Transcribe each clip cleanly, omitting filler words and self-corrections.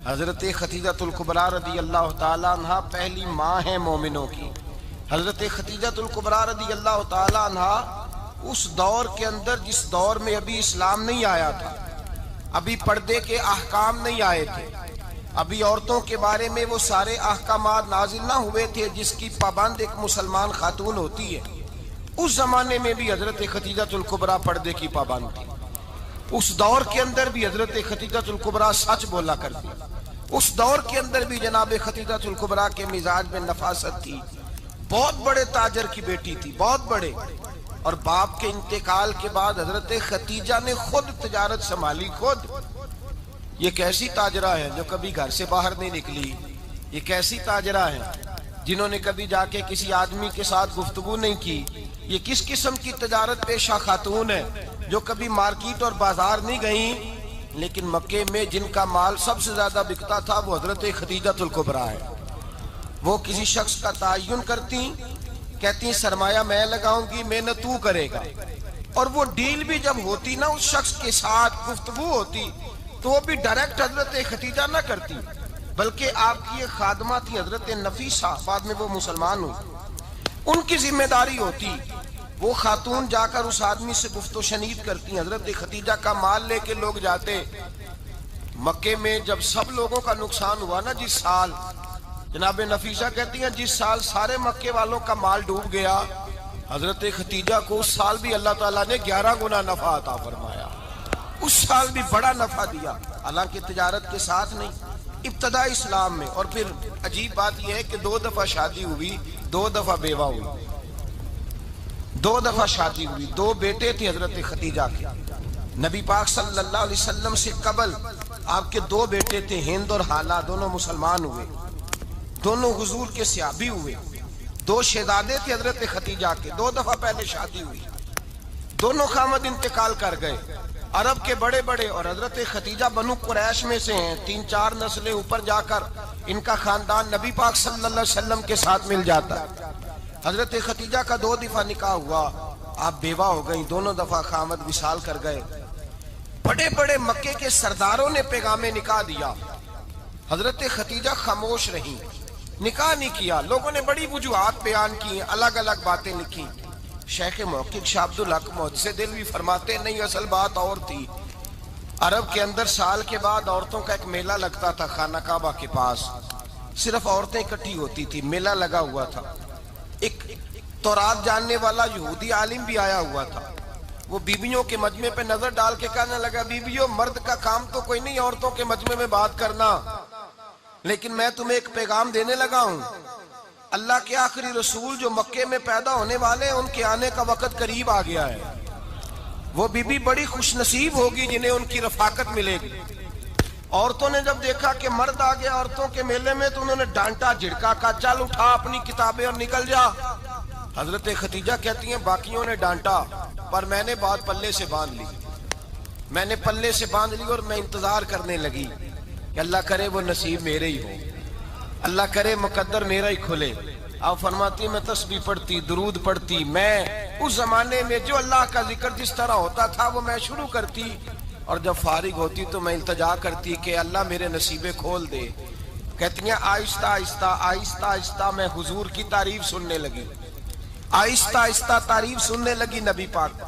حضرت خدیجۃ الکبریٰ رضی اللہ تعالیٰ عنہ پہلی ماں ہیں مومنوں کی۔ حضرت خدیجۃ الکبریٰ رضی اللہ تعالیٰ عنہ اس دور کے اندر جس دور میں ابھی اسلام نہیں آیا تھا، ابھی پردے کے احکام نہیں آئے تھے، ابھی عورتوں کے بارے میں وہ سارے احکامات نازل نہ ہوئے تھے جس کی پابند ایک مسلمان خاتون ہوتی ہے، اس زمانے میں بھی حضرت خدیجۃ الکبریٰ پردے کی پابند تھی۔ اس دور کے اندر بھی حضرت خدیجۃ الکبریٰ سچ بولا کرتی، اس دور کے اندر بھی جناب خدیجۃ الکبریٰ کے مزاج میں نفاست تھی۔ بہت بڑے تاجر کی بیٹی تھی، بہت بڑے، اور باپ کے انتقال کے بعد حضرت خدیجہ نے خود تجارت سنبھالی، خود۔ یہ کیسی تاجرہ ہے جو کبھی گھر سے باہر نہیں نکلی؟ یہ کیسی تاجرہ ہے جنہوں نے کبھی جا کے کسی آدمی کے ساتھ گفتگو نہیں کی؟ یہ کس قسم کی تجارت پیشہ خاتون ہے جو کبھی مارکیٹ اور بازار نہیں گئیں؟ لیکن مکے میں جن کا مال سب سے زیادہ بکتا تھا وہ حضرت خدیجۃ الکبریٰ ہے۔ وہ کسی شخص کا تعین کرتی، کہتی سرمایہ میں لگاؤں گی، محنت تو کرے گا، اور وہ ڈیل بھی جب ہوتی نا، اس شخص کے ساتھ گفتگو ہوتی تو وہ بھی ڈائریکٹ حضرت خدیجہ نہ کرتی، بلکہ آپ کی ایک خادمہ تھی حضرت نفیسہ، بعد میں وہ مسلمان ہوئی، ان کی ذمہ داری ہوتی۔ وہ خاتون جا کر اس آدمی سے گفت و شنید کرتی، حضرت خدیجہ کا مال لے کے لوگ جاتے۔ مکے میں جب سب لوگوں کا نقصان ہوا نا، جس سال، جناب نفیسہ کہتی ہیں جس سال سارے مکے والوں کا مال ڈوب گیا، حضرت خدیجہ کو اس سال بھی اللہ تعالیٰ نے 11 گنا نفع عطا فرمایا، اس سال بھی بڑا نفع دیا، حالانکہ تجارت کے ساتھ نہیں، ابتدا اسلام میں۔ اور پھر عجیب بات یہ ہے کہ 2 دفعہ شادی ہوئی، 2 دفعہ بیوہ ہوئی، 2 دفعہ شادی ہوئی، 2 بیٹے تھے حضرت خدیجہ کے۔ نبی پاک صلی اللہ علیہ وسلم سے قبل آپ کے 2 بیٹے تھے، ہند اور حالہ، دونوں مسلمان ہوئے، دونوں حضور کے صحابی ہوئے۔ 2 شہزادے تھے حضرت خدیجہ کے، 2 دفعہ پہلے شادی ہوئی، دونوں خامد انتقال کر گئے، عرب کے بڑے بڑے، اور حضرت خدیجہ بنو قریش میں سے ہیں، 3-4 نسلیں اوپر جا کر ان کا خاندان نبی پاک صلی اللہ علیہ وسلم کے ساتھ مل جاتا ہے۔ حضرت خدیجہ کا 2 دفعہ نکاح ہوا، آپ بیوہ ہو گئیں، دونوں دفعہ خامد وصال کر گئے۔ بڑے بڑے مکے کے سرداروں نے پیغام نکاح دیا، حضرت خدیجہ خاموش رہیں، نکاح نہیں کیا۔ لوگوں نے بڑی وجوہات بیان کی، الگ الگ باتیں لکھی۔ شیخ محقق شاہ عبدالحق محدث دہلوی فرماتے نہیں، اصل بات اور تھی۔ عرب کے اندر سال کے بعد عورتوں کا ایک میلہ لگتا تھا خانہ کعبہ کے پاس، صرف عورتیں اکٹھی ہوتی تھی، میلہ لگا ہوا تھا۔ ایک تورات جاننے والا یہودی عالم بھی آیا ہوا تھا، وہ بیویوں کے مجمع پہ نظر ڈال کے کہنے لگا، بیویوں، مرد کا کام تو کوئی نہیں عورتوں کے مجمع میں بات کرنا، لیکن میں تمہیں ایک پیغام دینے لگا ہوں۔ اللہ کے آخری رسول جو مکے میں پیدا ہونے والے ہیں، ان کے آنے کا وقت قریب آ گیا ہے۔ وہ بیوی بڑی خوش نصیب ہوگی جنہیں ان کی رفاقت ملے گی۔ عورتوں نے جب دیکھا کہ مرد آ گیا عورتوں کے میلے میں تو انہوں نے ڈانٹا، جھڑکا، کہا چل اٹھا اپنی کتابیں اور نکل جا۔ حضرت خدیجہ کہتی ہیں باقیوں نے ڈانٹا، پر میں نے بات پلے سے باندھ لی، میں نے پلے سے باندھ لی، اور میں انتظار کرنے لگی کہ اللہ کرے وہ نصیب میرے ہی ہو، اللہ کرے مقدر میرا ہی کھلے۔ آپ فرماتی میں تسبیح پڑھتی، درود پڑھتی، میں اس زمانے میں جو اللہ کا ذکر جس طرح ہوتا تھا وہ میں شروع کرتی، اور جب فارغ ہوتی تو میں التجا کرتی کہ اللہ میرے نصیبے کھول دے۔ کہتی ہیں آہستہ آہستہ آہستہ آہستہ میں حضور کی تعریف سننے لگی، آہستہ آہستہ تعریف سننے لگی۔ نبی پاک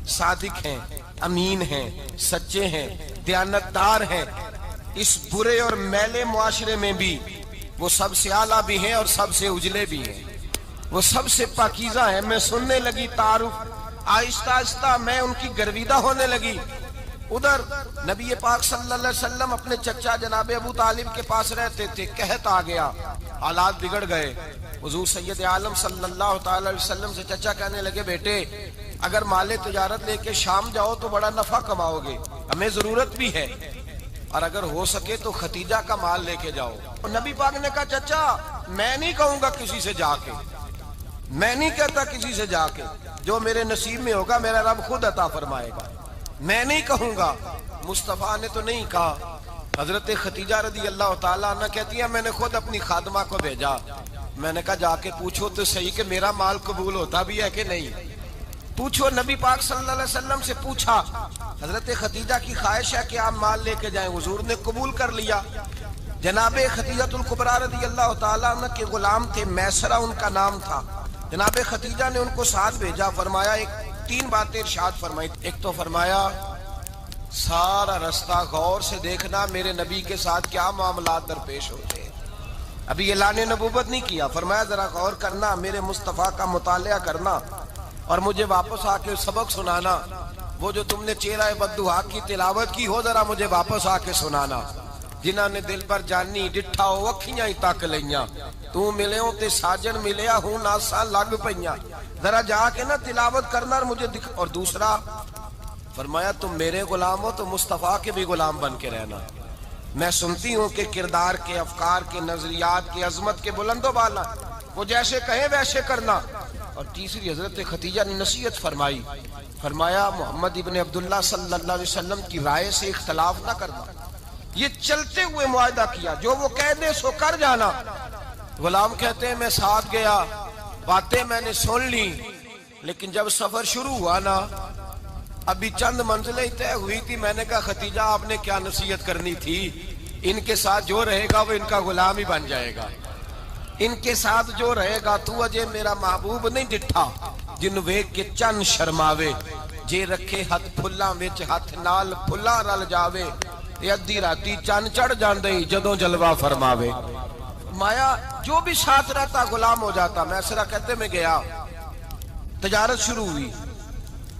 صادق ہیں، امین ہیں، سچے ہیں، دیانتدار ہیں، اس برے اور میلے معاشرے میں بھی وہ سب سے اعلیٰ بھی ہیں اور سب سے اجلے بھی ہیں، وہ سب سے پاکیزہ ہیں۔ میں سننے لگی تعارف، آہستہ آہستہ میں ان کی گرویدہ ہونے لگی۔ ادھر نبی پاک صلی اللہ علیہ وسلم اپنے چچا جناب ابو طالب کے پاس رہتے تھے، قحط آ گیا، حالات بگڑ گئے۔ حضور سید عالم صلی اللہ تعالی علیہ وسلم سے چچا کہنے لگے، بیٹے اگر مال تجارت لے کے شام جاؤ تو بڑا نفع کماؤ گے، ہمیں ضرورت بھی ہے، اور اگر ہو سکے تو خدیجہ کا مال لے کے جاؤ۔ اور نبی پاک نے کہا چچا میں نہیں کہوں گا کسی سے جا کے، میں نہیں کہتا کسی سے جا کے، جو میرے نصیب میں ہوگا میرا رب خود عطا فرمائے گا، میں نہیں کہوں گا۔ مصطفیٰ نے تو نہیں کہا۔ حضرت خدیجہ رضی اللہ تعالیٰ عنہ کہتی ہے میں نے خود اپنی خادمہ کو بھیجا، میں نے کہا جا کے پوچھو تو صحیح کہ میرا مال قبول ہوتا بھی ہے کہ نہیں، پوچھو۔ نبی پاک صلی اللہ علیہ وسلم سے پوچھا، حضرت خدیجہ کی خواہش ہے کہ آپ مال لے کے جائیں، حضور نے قبول کر لیا۔ جناب خدیجہ الکبریٰ رضی اللہ تعالیٰ عنہ کے غلام تھے، میسرہ ان کا نام تھا۔ جناب خدیجہ نے ان کو ساتھ بھیجا، فرمایا تین باتیں ارشاد فرمائی۔ ایک تو فرمایا سارا رستہ غور سے دیکھنا میرے نبی کے ساتھ کیا معاملات درپیش ہوتے ہیں۔ ابھی اعلان نبوت نہیں کیا، فرمایا ذرا غور کرنا، میرے مصطفیٰ کا مطالعہ کرنا اور مجھے واپس آ کے سبق سنانا۔ وہ جو تم نے چہرہ بددعا کی تلاوت کی ہو، ذرا مجھے واپس آ کے سنانا۔ جنہاں نے دل پر جانی ڈٹھا ہو اکھیاں ہی تک لیاں، تو ملے ہوں تے ساجن ملیا ہوں ناساں لگ پئیاں، ذرا جا کے نا تلاوت کرنا اور مجھے دکھ۔ اور دوسرا فرمایا تم میرے غلام ہو تو مصطفیٰ کے بھی غلام بن کے رہنا، میں سنتی ہوں کہ کردار کے، افکار کے، نظریات کے، عظمت کے بلند و بالا، وہ جیسے کہیں ویسے کرنا۔ اور تیسری حضرت خدیجہ نے نصیحت فرمائی، فرمایا محمد ابن عبداللہ صلی اللہ علیہ وسلم کی رائے سے اختلاف نہ کرنا۔ یہ چلتے ہوئے معاہدہ کیا، جو وہ کہہ دے سو کر جانا۔ غلام کہتے ہیں میں ساتھ گیا، باتیں میں نے سن لی، لیکن جب سفر شروع ہوا نا، ابھی چند منزلیں طے ہوئی تھی، میں نے کہا خدیجہ آپ نے کیا نصیحت کرنی تھی، ان کے ساتھ جو رہے گا وہ ان کا غلام ہی بن جائے گا، ان کے ساتھ جو رہے گا تو اجے میرا محبوب نہیں ڈٹھا جن ویکھ کے چن شرماوے، جے رکھے ہاتھ پھلاں وچ ہاتھ نال پھلاں رل جاوے، تے ادھی راتی چن چڑھ جاندے جدوں جلوہ فرماوے۔ مایا جو بھی ساتھ رہتا غلام ہو جاتا۔ میسرہ کہتے میں گیا، تجارت شروع ہوئی۔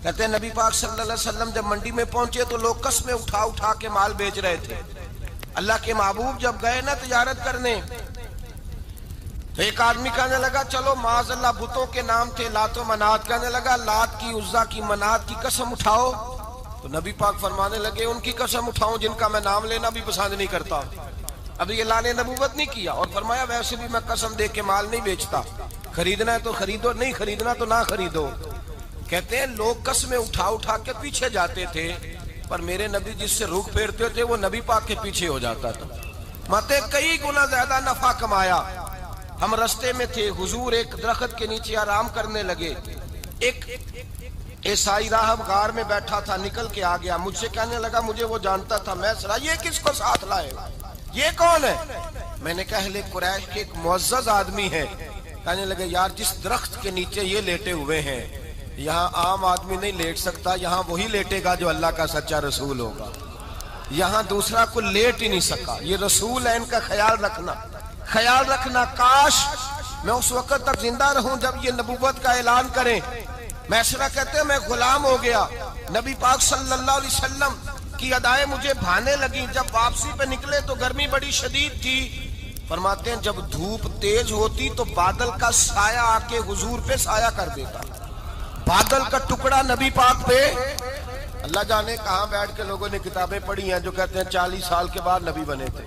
کہتے ہیں نبی پاک صلی اللہ علیہ وسلم جب منڈی میں پہنچے تو لوگ قسمیں اٹھا اٹھا کے مال بیچ رہے تھے۔ اللہ کے محبوب جب گئے نا تجارت کرنے تو ایک آدمی کہنے لگا چلو معاذ اللہ بتوں کے نام تھے لات و منات، کہنے لگا لات کی، عزا کی، منات کی قسم اٹھاؤ۔ تو نبی پاک فرمانے لگے ان کی قسم اٹھاؤں جن کا میں نام لینا بھی پسند نہیں کرتا۔ ابھی اعلان نبوت نہیں کیا، اور فرمایا ویسے بھی میں قسم دے کے مال نہیں بیچتا، خریدنا ہے تو خریدو، نہیں خریدنا تو نہ خریدو۔ کہتے ہیں لوگ قسمیں اٹھا اٹھا کے پیچھے جاتے تھے، پر میرے نبی جس سے رخ پھیرتے تھے وہ نبی پاک کے پیچھے ہو جاتا تھا۔ ماتے کئی گنا زیادہ نفع کمایا۔ ہم رستے میں تھے، حضور ایک درخت کے نیچے آرام کرنے لگے، ایک عیسائی راہب غار میں بیٹھا تھا، نکل کے آ گیا، مجھ سے کہنے لگا مجھے وہ جانتا تھا، میں سرا یہ کس کو ساتھ لائے، یہ کون ہے؟ میں نے کہا اہل قریش کے ایک معزز آدمی ہے۔ کہنے لگے یار جس درخت کے نیچے یہ لیٹے ہوئے ہیں یہاں عام آدمی نہیں لیٹ سکتا، یہاں وہی لیٹے گا جو اللہ کا سچا رسول ہوگا، یہاں دوسرا کوئی لیٹ ہی نہیں سکا، یہ رسول ہے، ان کا خیال رکھنا، خیال رکھنا۔ کاش میں اس وقت تک زندہ رہوں جب یہ نبوت کا اعلان کریں۔ میسرہ کہتے ہیں میں غلام ہو گیا، نبی پاک صلی اللہ علیہ وسلم کی ادائیں مجھے بھانے لگی۔ جب واپسی پہ نکلے تو گرمی بڑی شدید تھی، فرماتے ہیں جب دھوپ تیز ہوتی تو بادل کا سایہ آ کے حضور پہ سایہ کر دیتا، بادل کا ٹکڑا نبی پاک پہ۔ اللہ جانے کہاں بیٹھ کے لوگوں نے کتابیں پڑھی ہیں جو کہتے ہیں 40 سال کے بعد نبی بنے تھے،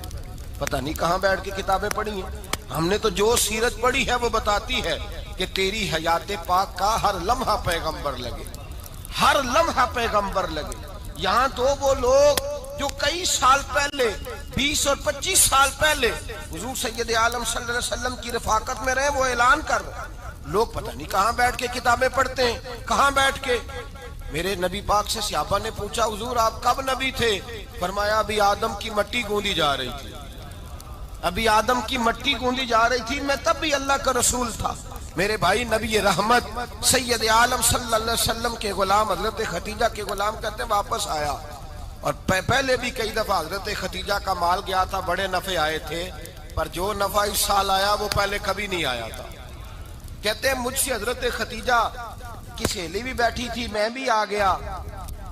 پتہ نہیں کہاں بیٹھ کے کتابیں پڑھی ہیں۔ ہم نے تو جو سیرت پڑھی ہے وہ بتاتی ہے کہ تیری حیات پاک کا ہر لمحہ پیغمبر لگے، ہر لمحہ پیغمبر لگے۔ یہاں تو وہ لوگ جو کئی سال پہلے 20 اور 25 سال پہلے حضور سید عالم صلی اللہ علیہ وسلم کی رفاقت میں رہے، وہ اعلان کر رہے، لوگ پتہ نہیں کہاں بیٹھ کے کتابیں پڑھتے ہیں، کہاں بیٹھ کے۔ میرے نبی پاک سے صحابہ نے پوچھا حضور آپ کب نبی تھے؟ فرمایا ابھی آدم کی مٹی گوندی جا رہی تھی، ابھی آدم کی مٹی گوندی جا رہی تھی، میں تب بھی اللہ کا رسول تھا۔ میرے بھائی نبی رحمت سید عالم صلی اللہ علیہ وسلم کے غلام حضرت خدیجہ کے غلام کہتے ہیں واپس آیا، اور پہلے بھی کئی دفعہ حضرت خدیجہ کا مال گیا تھا، بڑے نفع آئے تھے، پر جو نفع اس سال آیا وہ پہلے کبھی نہیں آیا تھا۔ کہتے ہیں مجھ سے حضرت خدیجہ کی سہیلی بھی بیٹھی تھی، میں بھی آ گیا،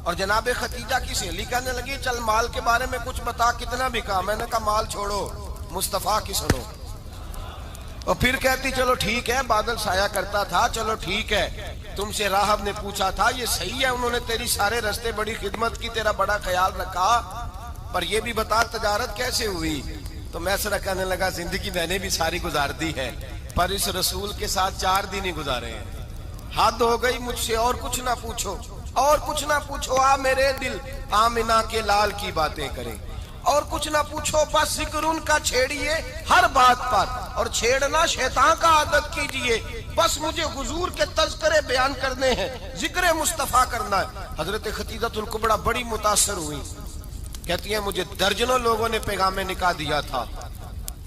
اور جناب خدیجہ کی سہیلی کہنے لگی چل مال کے بارے میں کچھ بتا، کتنا بکا؟ میں نے کہا مال چھوڑو، مصطفیٰ کی سنو۔ اور پھر کہتی چلو ٹھیک ہے، بادل سایہ کرتا تھا، چلو ٹھیک ہے، تم سے راہب نے پوچھا تھا یہ صحیح ہے، انہوں نے تیری سارے رستے بڑی خدمت کی، تیرا بڑا خیال رکھا، پر یہ بھی بتا تجارت کیسے ہوئی؟ تو میسرہ کہنے لگا زندگی میں نے بھی ساری گزار دی ہے، پر اس رسول کے ساتھ 4 دن ہی گزارے ہیں، حد ہو گئی مجھ سے، اور کچھ نہ پوچھو، اور کچھ نہ پوچھو، آ میرے دل آمنہ کے لال کی باتیں کریں، اور کچھ نہ پوچھو، بس ذکر ان کا چھیڑیے ہر بات پر، اور چھیڑنا شیطان کا عادت کیجئے، بس مجھے حضور کے تذکرے بیان کرنے ہیں، ذکر مصطفیٰ کرنا ہے۔ حضرت خدیجہ الکبریٰ بڑی متاثر ہوئی، کہتی ہیں مجھے درجنوں لوگوں نے پیغام نکاح دیا تھا،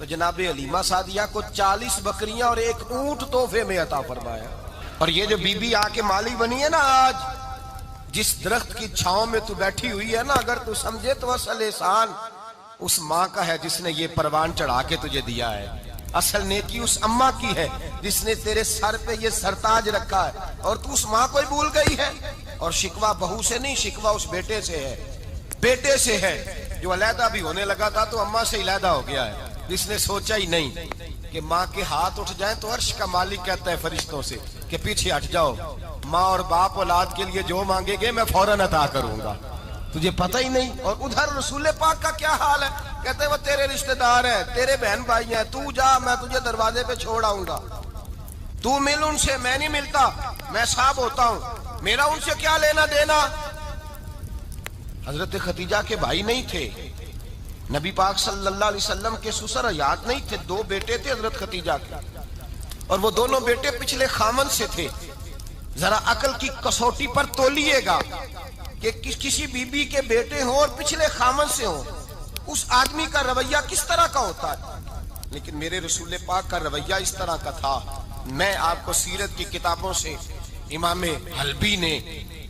تو جناب علیمہ سعدیہ کو 40 بکریاں اور 1 اونٹ تحفے میں عطا فرمایا. اور یہ جو بی بی آ کے مالی بنی ہے نا آج، جس درخت کی چھاؤں میں تو بیٹھی ہوئی ہے نا، اگر تو سمجھے تو اصل احسان اس ماں کا ہے جس نے یہ پروان چڑھا کے تجھے دیا ہے. اصل نیکی اس اماں کی ہے جس نے تیرے سر پہ یہ سرتاج رکھا ہے، اور تو اس ماں کو ہی بھول گئی ہے. اور شکوہ بہو سے نہیں، شکوہ اس بیٹے سے ہے، بیٹے سے ہے جو علیحدہ بھی ہونے لگا تھا تو اماں سے علیحدہ ہو گیا ہے، جس نے سوچا ہی نہیں کہ ماں کے ہاتھ اٹھ جائیں تو عرش کا مالک کہتا ہے فرشتوں سے کہ پیچھے ہٹ جاؤ، ماں اور باپ اولاد کے لیے جو مانگے گے میں فوراً عطا کروں گا. تجھے پتہ ہی نہیں. اور ادھر رسول پاک کا کیا حال ہے؟ کہتے ہیں وہ تیرے رشتہ دار ہیں، تیرے بہن بھائی ہیں، تو جا، میں تجھے دروازے پہ چھوڑ آؤں گا، تو مل ان سے، میں نہیں ملتا، میں صاحب ہوتا ہوں، میرا ان سے کیا لینا دینا. حضرت خدیجہ کے بھائی نہیں تھے، نبی پاک صلی اللہ علیہ وسلم کے سسر حیات نہیں تھے، 2 بیٹے تھے حضرت خدیجہ کے، اور وہ دونوں بیٹے پچھلے خامن سے تھے. ذرا عقل کی کسوٹی پر تولیے گا کہ کسی بی بی کے بیٹے ہوں اور پچھلے خامن سے ہوں، اس آدمی کا رویہ کس طرح کا ہوتا ہے. لیکن میرے رسول پاک کا رویہ اس طرح کا تھا. میں آپ کو سیرت کی کتابوں سے امام حلبی نے،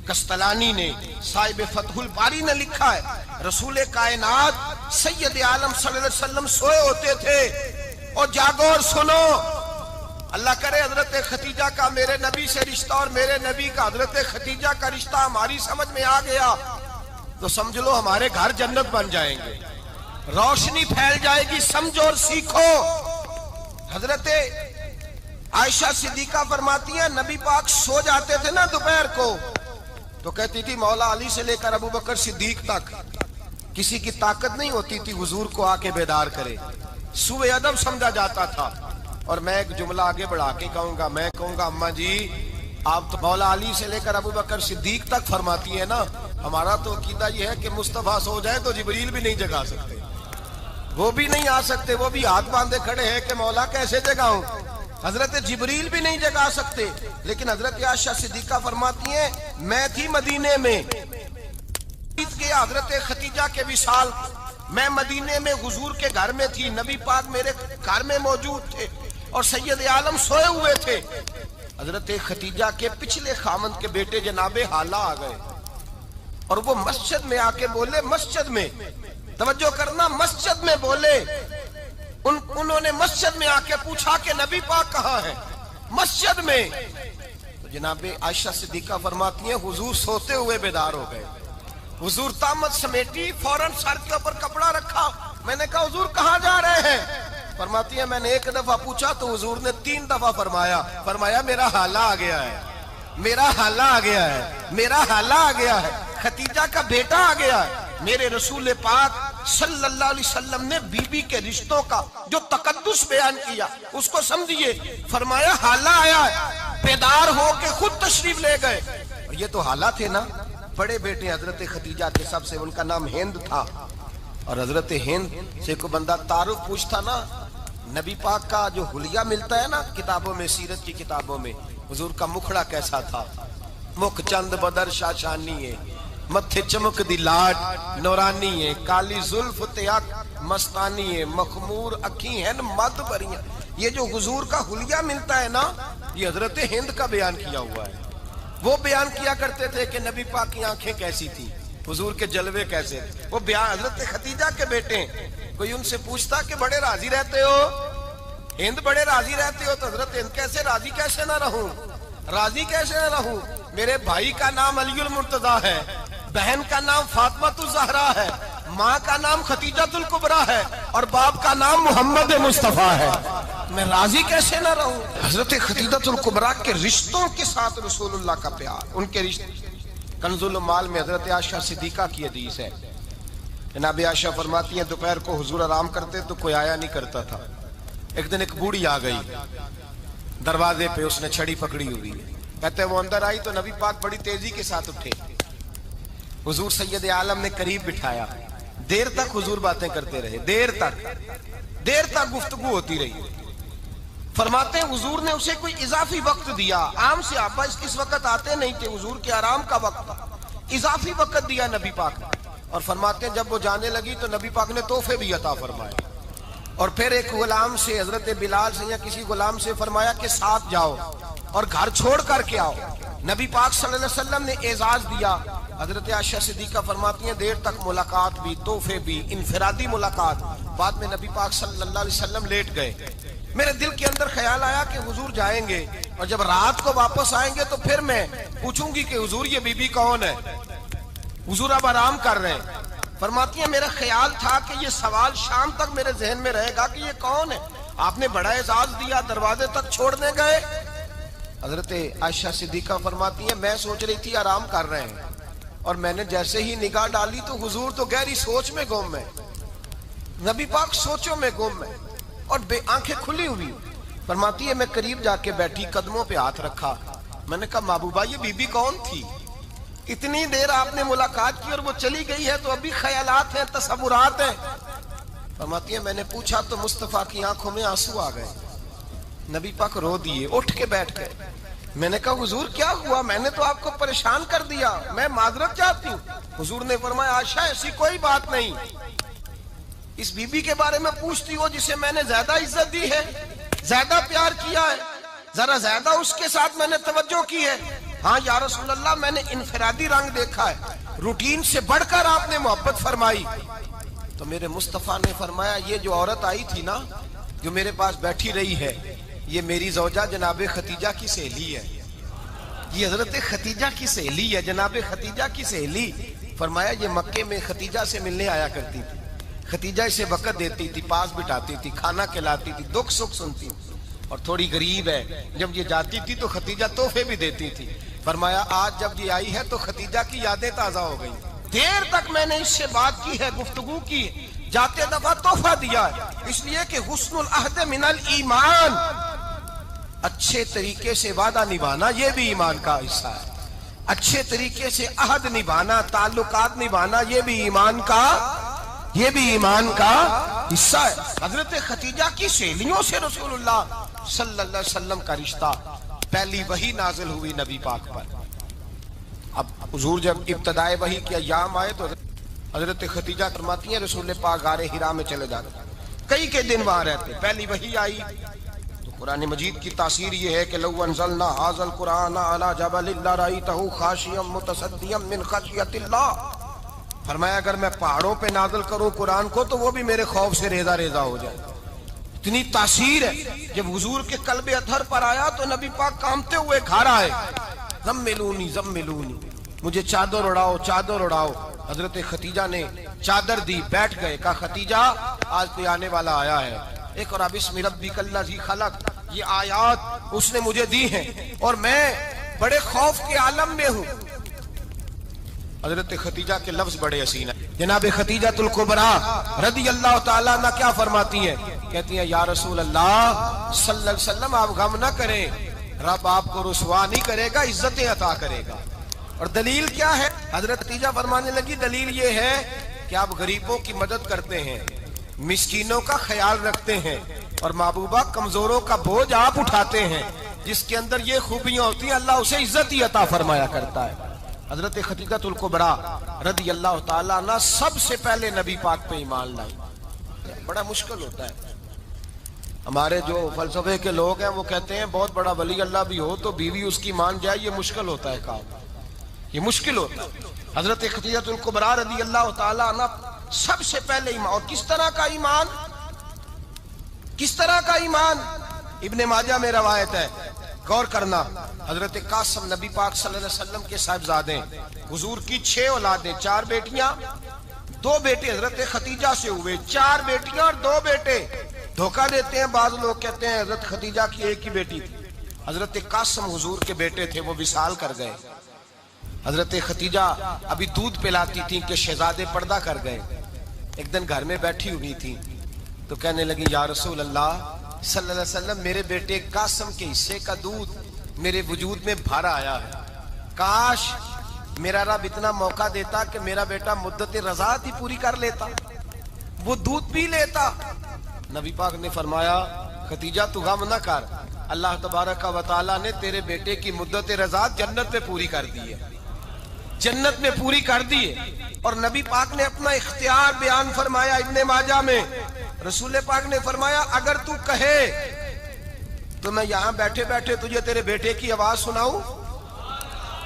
کستلانی نے، صاحب فتح الباری نے لکھا ہے، رسول کائنات سید عالم صلی اللہ علیہ وسلم سوئے ہوتے تھے اور جاگو اور سنو، اللہ کرے حضرت خدیجہ کا میرے نبی سے رشتہ اور میرے نبی کا حضرت خدیجہ کا رشتہ ہماری سمجھ میں آ گیا تو سمجھ لو ہمارے گھر جنت بن جائیں گے، روشنی پھیل جائے گی. سمجھو اور سیکھو. حضرت عائشہ صدیقہ فرماتی ہیں نبی پاک سو جاتے تھے نا دوپہر کو تو کہتی تھی مولا علی سے لے کر ابو بکر صدیق تک کسی کی طاقت نہیں ہوتی تھی حضور کو آ کے بیدار کرے، سوء ادب سمجھا جاتا تھا. اور میں ایک جملہ آگے بڑھا کے کہوں گا، میں کہوں گا اماں جی آپ تو مولا علی سے لے کر ابو بکر صدیق تک فرماتی ہیں نا، ہمارا تو عقیدہ یہ ہے کہ مصطفیٰ سو جائے تو جبریل بھی نہیں جگا سکتے، وہ بھی نہیں آ سکتے، وہ بھی ہاتھ باندھے کھڑے ہیں کہ مولا کیسے جگاؤں. حضرت جبریل بھی نہیں جگا سکتے. لیکن حضرت عائشہ صدیقہ فرماتی ہیں میں تھی مدینے میں کہ حضرت خدیجہ کے وصال، میں مدینے میں حضور کے گھر میں تھی، نبی پاک میرے گھر میں موجود تھے اور سید عالم سوئے ہوئے تھے. حضرت خدیجہ کے پچھلے خامند کے بیٹے جناب حالہ آ گئے اور وہ مسجد میں آ کے بولے، مسجد میں توجہ کرنا، مسجد میں بولے، انہوں نے مسجد میں آ کے پوچھا کہ نبی پاک کہاں ہے، مسجد میں. تو جناب عائشہ صدیقہ فرماتی ہیں حضور سوتے ہوئے بیدار ہو گئے. حضور طامت سمیٹی، فوراً سر کے اوپر کپڑا رکھا. میں نے کہا حضور کہاں جا رہے ہیں؟ فرماتی ہے میں نے 1 دفعہ پوچھا تو حضور نے 3 دفعہ فرمایا میرا حالہ آ گیا ہے، میرا حالہ آ گیا ہے، میرا حالہ آ گیا ہے، خدیجہ کا بیٹا آ گیا ہے. میرے رسول پاک صلی اللہ علیہ وسلم نے بی بی کے رشتوں کا جو تقدس بیان کیا اس کو سمجھیے. فرمایا حالہ آیا ہے، بیدار ہو کے خود تشریف لے گئے. اور یہ تو حالہ تھے نا، بڑے بیٹے حضرت خدیجہ کے سب سے، ان کا نام ہند تھا. اور حضرت ہند سے کوئی بندہ تعارف پوچھتا نا، نبی پاک کا جو حلیہ ملتا ہے نا کتابوں میں، سیرت کی کتابوں میں، حضور کا مکھڑا کیسا تھا، مکھ چند بدر شاشانی ہے، متھے چمک دی لاڈ نورانی ہے، کالی زلف تیاک مستانی ہے، مخمور اکھی ہیں مد بریاں. یہ جو حضور کا حلیہ ملتا ہے نا، یہ حضرت ہند کا بیان کیا ہوا ہے. وہ بیان کیا کرتے تھے کہ نبی پاک کی آنکھیں کیسی تھی، حضور کے جلوے کیسے تھے. وہ بیان حضرت خدیجہ کے بیٹے ہیں. کوئی ان سے پوچھتا کہ بڑے راضی رہتے ہو، ہند بڑے راضی رہتے ہو، تو حضرت ہند کیسے راضی کیسے نہ رہوں، راضی کیسے نہ رہوں. میرے بھائی کا نام علی المرتضیٰ ہے، بہن کا نام فاطمہ الزہرا ہے، ماں کا نام خدیجہ الکبریٰ ہے اور باپ کا نام محمد مصطفیٰ ہے، میں راضی کیسے نہ رہوں. حضرت خدیجہ الکبریٰ کے رشتوں کے ساتھ رسول اللہ کا پیار، ان کے رشتے. کنز المال میں حضرت عائشہ صدیقہ کی حدیث ہے، جناب عائشہ فرماتی ہیں دوپہر کو حضور آرام کرتے تو کوئی آیا نہیں کرتا تھا. ایک دن ایک بوڑھی آ گئی دروازے پہ، اس نے چھڑی پکڑی ہوئی ہے. کہتے وہ اندر آئی تو نبی پاک بڑی تیزی کے ساتھ اٹھے، حضور سید عالم نے قریب بٹھایا، دیر تک حضور باتیں کرتے رہے، دیر تک گفتگو ہوتی رہی. فرماتے ہیں حضور نے اسے کوئی اضافی وقت دیا. عام صحابہ اس وقت آتے نہیں تھے، حضور کے آرام کا وقت تھا، اضافی وقت دیا نبی پاک نے. اور فرماتے ہیں جب وہ جانے لگی تو نبی پاک نے تحفے بھی عطا فرمائے اور پھر ایک غلام سے, حضرت بلال سے یا کسی غلام سے فرمایا کہ ساتھ جاؤ اور گھر چھوڑ کر کے آؤ. نبی پاک صلی اللہ علیہ وسلم نے اعزاز دیا. حضرت عائشہ صدیقہ فرماتی ہیں دیر تک ملاقات بھی, تحفے بھی, انفرادی ملاقات. بعد میں نبی پاک صلی اللہ علیہ وسلم لیٹ گئے. میرے دل کے اندر خیال آیا کہ حضور جائیں گے اور جب رات کو واپس آئیں گے تو پھر میں پوچھوں گی کہ حضور یہ بی بی کون ہے, حضور اب آرام کر رہے ہیں. فرماتی ہیں میرا خیال تھا کہ یہ سوال شام تک میرے ذہن میں رہے گا کہ یہ کون ہے, آپ نے بڑا اعزاز دیا, دروازے تک چھوڑنے گئے. حضرت عائشہ صدیقہ فرماتی ہیں میں سوچ رہی تھی آرام کر رہے ہیں, اور میں نے جیسے ہی نگاہ ڈالی تو حضور تو گہری سوچ میں گم ہے, نبی پاک سوچوں میں گم ہے اور آنکھیں کھلی ہوئی. فرماتی ہے میں قریب جا کے بیٹھی, قدموں پہ ہاتھ رکھا. میں نے کہا محبوبہ یہ بی بی کون تھی؟ اتنی دیر آپ نے ملاقات کی اور وہ چلی گئی ہے تو ابھی خیالات ہیں, تصورات ہیں. فرماتی ہے میں نے پوچھا تو مصطفیٰ کی آنکھوں میں آنسو آ گئے. نبی پاک رو دیے, اٹھ کے بیٹھ گئے. میں نے کہا حضور کیا ہوا؟ میں نے تو آپ کو پریشان کر دیا, میں معذرت چاہتی ہوں. حضور نے فرمایا عائشہ ایسی کوئی بات نہیں, اس بی بی کے بارے میں پوچھتی ہو جسے میں نے زیادہ عزت دی ہے, زیادہ پیار کیا ہے, ذرا زیادہ اس کے ساتھ میں نے توجہ کی ہے. ہاں یا رسول اللہ میں نے انفرادی رنگ دیکھا ہے, روٹین سے بڑھ کر آپ نے محبت فرمائی. تو میرے مصطفیٰ نے فرمایا یہ جو عورت آئی تھی نا, جو میرے پاس بیٹھی رہی ہے, یہ میری زوجہ جناب ختیجہ کی سہیلی ہے. یہ حضرت ختیجہ کی سہیلی ہے, جناب ختیجہ کی سہیلی. فرمایا یہ مکے میں ختیجہ سے ملنے آیا کرتی تھی, ختیجہ اسے وقت دیتی تھی, پاس بٹھاتی تھی, کھانا کھلاتی تھی, دکھ سکھ سنتی, اور تھوڑی غریب ہے, جب یہ جاتی تھی تو ختیجہ تحفے بھی دیتی تھی. فرمایا آج جب یہ آئی ہے تو ختیجہ کی یادیں تازہ ہو گئی. دیر تک میں نے اس سے بات کی ہے, گفتگو کی, جاتے دفعہ تحفہ دیا ہے, اس لیے کہ حسن العہد من الایمان, اچھے طریقے سے وعدہ نبھانا یہ بھی ایمان کا حصہ ہے. اچھے طریقے سے عہد نبھانا, تعلقات نبھانا یہ بھی ایمان کا حصہ ہے. حضرت ختیجہ کی سہیلیوں سے رسول اللہ صلی اللہ علیہ وسلم کا رشتہ, پہلی وحی نازل ہوئی نبی پاک پر. اب حضور جب ابتدائے وحی کے ایام آئے تو حضرت ختیجہ فرماتی ہیں رسول پاک غار حرا میں چلے جاتے, کئی کے دن وہاں رہتے. پہلی وحی آئی تو قرآن مجید کی تاثیر یہ ہے کہ لو انزلنا ھذا القرآن علی جبل لرأیتہ خاشعا متصدعا من خشیۃ اللہ. فرمایا اگر میں پہاڑوں پہ نازل کروں قرآن کو تو وہ بھی میرے خوف سے ریزہ ریزہ ہو جائے. اتنی تاثیر ہے. جب حضور کے قلب اطہر پر آیا تو نبی پاک کامتے ہوئے گھر آئے, زملونی زملونی, مجھے چادر اڑاؤ چادر اڑاؤ. حضرت ختیجہ نے چادر دی, بیٹھ گئے. کہا ختیجہ آج کوئی آنے والا آیا ہے, اقرأ بسم ربک الذی خلق, یہ آیات اس نے مجھے دی ہیں اور میں بڑے خوف کے عالم میں ہوں. حضرت ختیجہ کے لفظ بڑے حسین ہیں. جناب ختیجہ الکبریٰ رضی اللہ تعالیٰ عنہ کیا فرماتی ہیں؟ کہتی ہیں یا رسول اللہ صلی اللہ علیہ وسلم آپ غم نہ کریں, رب آپ کو رسوا نہیں کرے گا, عزتیں عطا کرے گا. اور دلیل کیا ہے؟ حضرت ختیجہ فرمانے لگی دلیل یہ ہے کہ آپ غریبوں کی مدد کرتے ہیں, مسکینوں کا خیال رکھتے ہیں, اور محبوبہ کمزوروں کا بوجھ آپ اٹھاتے ہیں. جس کے اندر یہ خوبیاں ہوتی ہیں اللہ اسے عزت ہی عطا فرمایا کرتا ہے. حضرت ختیجہ الکبریٰ رضی اللہ تعالیٰ عنہ سب سے پہلے نبی پاک پہ ایمان لائی. بڑا مشکل ہوتا ہے. ہمارے جو فلسفے کے لوگ ہیں وہ کہتے ہیں بہت بڑا ولی اللہ بھی ہو تو بیوی اس کی مان جائے, یہ مشکل ہوتا ہے کام, یہ مشکل ہوتا ہے. حضرت ختیجہ الکبریٰ رضی اللہ تعالیٰ عنہ سب سے پہلے ایمان. اور کس طرح کا ایمان, کس طرح کا ایمان؟ ابن ماجہ میں روایت ہے, غور کرنا. حضرت قاسم نبی پاک صلی اللہ علیہ وسلم کے صاحبزادے, حضور کی 6 اولادیں, 4 بیٹیاں 2 بیٹے حضرت ختیجہ سے ہوئے, 4 بیٹیاں اور 2 بیٹے. دھوکہ دیتے ہیں بعض لوگ, کہتے ہیں حضرت ختیجہ کی ایک ہی بیٹی تھی. حضرت قاسم حضور کے بیٹے تھے, وہ وصال کر گئے. حضرت ختیجہ ابھی دودھ پلاتی تھی کہ شہزادے پردہ کر گئے. ایک دن گھر میں بیٹھی ہوئی تھی تو کہنے لگی یا رسول اللہ صلی اللہ علیہ وسلم میرے بیٹے قاسم کے حصے کا دودھ میرے وجود میں بھر آیا ہے, کاش میرا رب اتنا موقع دیتا کہ میرا بیٹا مدت رضاعت ہی پوری کر لیتا, وہ دودھ پی لیتا. نبی پاک نے فرمایا ختیجہ تو غم نہ کر, اللہ تبارک و تعالیٰ نے تیرے بیٹے کی مدت رضاعت جنت میں پوری کر دی ہے, جنت میں پوری کر دی ہے. اور نبی پاک نے اپنا اختیار بیان فرمایا ابن ماجہ میں, رسول پاک نے فرمایا اگر تو کہے تو میں یہاں بیٹھے بیٹھے تجھے تیرے بیٹے کی آواز سناؤں،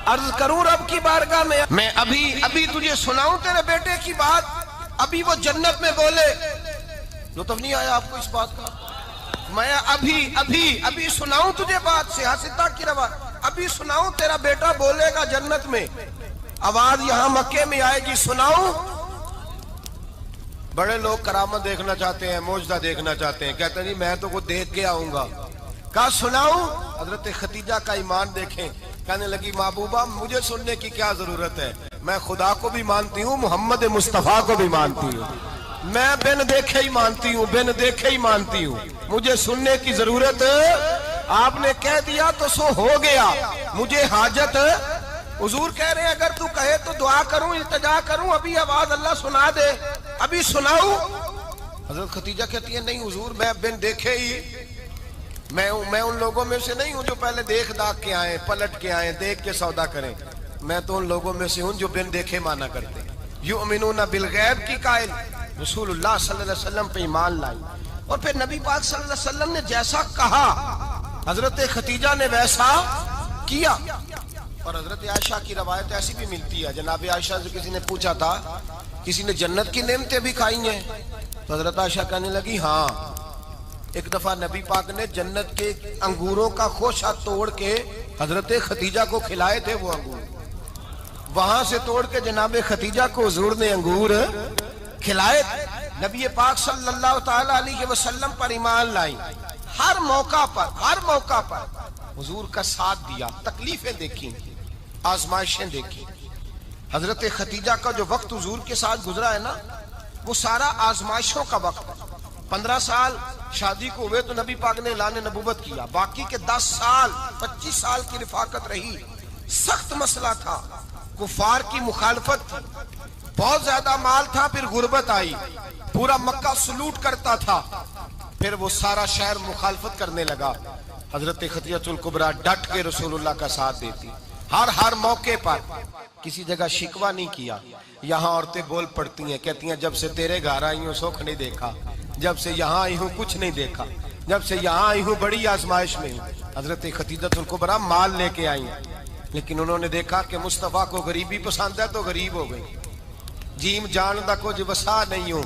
عرض کروں رب کی بارگاہ میں ابھی تجھے سناؤں تیرے بیٹے کی بات، ابھی وہ جنت میں بولے، لطف نہیں آیا آپ کو اس بات کا؟ میں ابھی سناؤں تجھے بات، سیاستہ کی روایت، ابھی سناؤں تیرا بیٹا بولے گا جنت میں، آواز یہاں مکے میں آئے گی، سناؤں؟ بڑے لوگ کرامت دیکھنا چاہتے ہیں، معجزہ دیکھنا چاہتے ہیں، کہتے ہیں جی میں تو وہ دیکھ کے آؤں گا، کہا سناؤں؟ حضرت خدیجہ کا ایمان دیکھیں، کہنے لگی محبوبہ مجھے سننے کی کیا ضرورت ہے، میں خدا کو بھی مانتی ہوں، محمد مصطفیٰ کو بھی مانتی ہوں، میں بن دیکھے ہی مانتی ہوں، مجھے سننے کی ضرورت آپ نے کہہ دیا تو سو ہو گیا، مجھے حاجت حضور کہہ رہے ہیں اگر تو کہے تو دعا کروں، التجا کروں، ابھی آواز اللہ سنا دے، ابھی سناؤں؟ حضرت خدیجہ کہتی ہے نہیں حضور میں بن دیکھے ہی، میں ان لوگوں میں سے نہیں ہوں جو پہلے دیکھ داکھ کے آئیں، پلٹ کے آئیں، دیکھ کے سودا کریں، میں تو ان لوگوں میں سے ہوں جو بن دیکھے مانا کرتے ہیں، یؤمنون بالغیب کی قائل، رسول اللہ صلی اللہ علیہ وسلم پہ ایمان لائی، اور پھر نبی پاک صلی اللہ علیہ وسلم نے جیسا کہا حضرت خدیجہ نے ویسا کیا۔ اور حضرت عائشہ کی روایت ایسی بھی ملتی ہے، جناب عائشہ سے کسی نے پوچھا تھا کسی نے جنت کی نعمتیں بھی کھائی ہیں؟ تو حضرت عائشہ کہنے لگی ہاں، ایک دفعہ نبی پاک نے جنت کے انگوروں کا خوشہ توڑ کے حضرت خدیجہ کو کھلائے تھے، وہ انگور وہاں سے توڑ کے جناب خدیجہ کو حضور نے انگور کھلائے تھے۔ نبی پاک صلی اللہ تعالی علیہ وسلم پر ایمان لائی، ہر موقع پر حضور کا ساتھ دیا، تکلیفیں دیکھی، آزمائشیں دیکھی۔ حضرت خدیجہ کا جو وقت حضور کے ساتھ گزرا ہے نا، وہ سارا آزمائشوں کا وقت ہے۔ 15 سال شادی کو ہوئے تو نبی پاک نے اعلان نبوت کیا، باقی کے 10 سال 25 سال کی رفاقت رہی، سخت مسئلہ تھا، کفار کی مخالفت تھی، بہت زیادہ مال تھا، پھر غربت آئی، پورا مکہ سلوٹ کرتا تھا، پھر وہ سارا شہر مخالفت کرنے لگا، حضرت خدیجہ الکبریٰ ڈٹ کے رسول اللہ کا ساتھ دیتی، ہر موقع پر کسی جگہ شکوہ نہیں کیا۔ یہاں عورتیں بول پڑتی ہیں، کہتی ہیں جب سے تیرے گھر آئی ہوں سکھ نہیں دیکھا، جب سے یہاں آئی ہوں کچھ نہیں دیکھا، جب سے یہاں آئی ہوں بڑی آزمائش میں ہوں۔ حضرت خدیجہ الکبریٰ مال لے کے آئی ہیں، لیکن انہوں نے دیکھا کہ مصطفیٰ کو غریبی پسند ہے تو غریب ہو گئی، جیم جان دا کچھ وسا نہیں ہوں،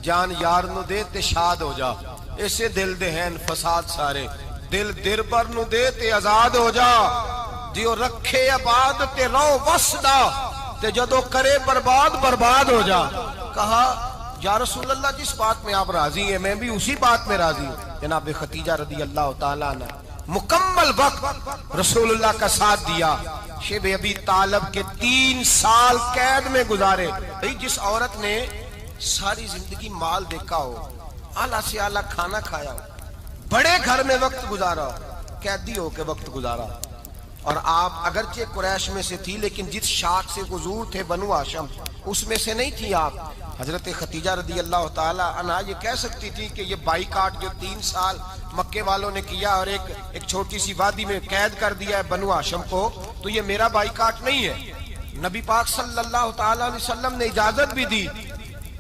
جان یار نو دے تے شاد ہو جا، اسے دل دہن فساد سارے، دل دربر نو دے تے آزاد ہو جا، دیو رکھے آباد تے رو وسدا تے جدو کرے برباد ہو جا۔ کہا یا رسول اللہ جس بات میں آپ راضی ہیں میں بھی اسی بات میں راضی ہوں۔ جناب خدیجہ رضی اللہ تعالیٰ عنہ مکمل وقت رسول اللہ کا ساتھ دیا، شیب ابی طالب کے 3 سال قید میں گزارے۔ جس عورت نے ساری زندگی مال دیکھا ہو، اعلیٰ سے اعلیٰ کھانا کھایا ہو، بڑے گھر میں وقت گزارا ہو، قیدی ہو کے وقت گزارا، اور آپ اگرچہ قریش میں سے تھی لیکن جس شاخ سے حضور تھے بنو ہاشم اس میں سے نہیں تھی آپ۔ حضرت خدیجہ رضی اللہ تعالی عنہ یہ کہہ سکتی تھی کہ یہ بائیکاٹ جو 3 سال مکے والوں نے کیا اور ایک چھوٹی سی وادی میں قید کر دیا ہے بنو ہاشم کو، تو یہ میرا بائیکاٹ نہیں ہے۔ نبی پاک صلی اللہ تعالی علیہ وسلم نے اجازت بھی دی